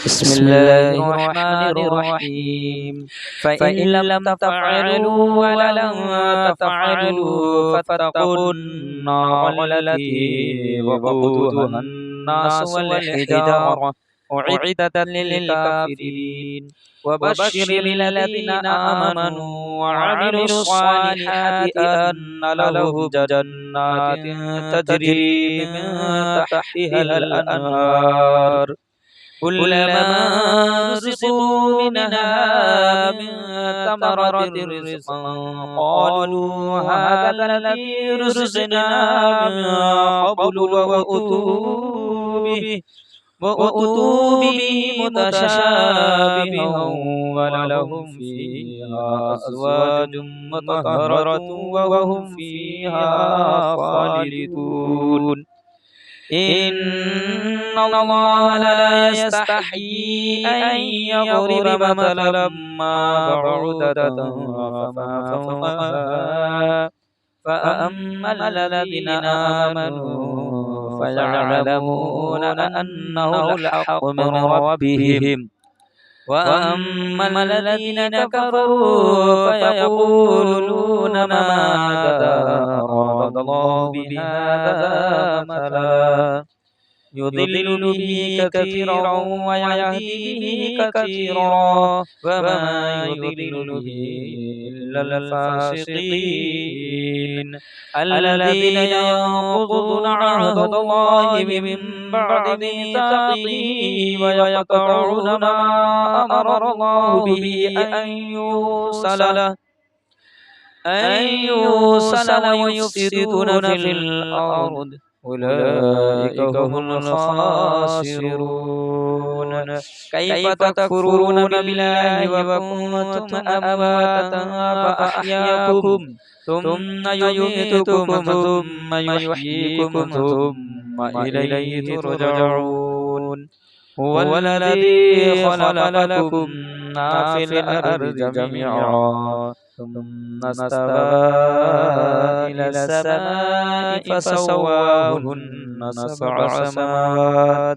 بسم الله الرحمن الرحيم فإن لم تفعلوا ولن تفعلوا فاتقوا النار التي وقودها الناس والحجارة أعدت للكافرين وبشر الذين آمنوا وعملوا الصالحات أن لهم جنات تجري من تحتها الأنهار كلما رزقوا منها من ثمرة رزقا قالوا هذا الذي رزقنا من قبل وأتوا به متشابها ولهم فيها أزواج مطهرة وهم فيها خالدون إن الله لا يستحيي أن يضرب مثلا ما بعوضة فما فوقها فأما الذين آمنوا فيعلمون أنه الحق من ربهم وأما الذين كفروا فيقولون ماذا أراد الله بهذا مثلا يضل به كثيرا ويهدي به كثيرا وما يضل به إلا الفاسقين الذين ينقضون عهد الله من بعد ميثاقه ويقطعون ما أمر الله به أن يوصل ويفسدون في الأرض أولئك هم الخاسرون كيف تكفرون بالله وكنتم أمواتا فأحياكم ثم يميتكم ثم يحييكم ثم إليه ترجعون هو الذي خلق لكم ما في الأرض جميعا ثم استوى إلى السماء فسواهن سبع سماوات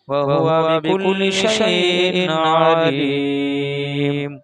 وهو بكل شيء عليم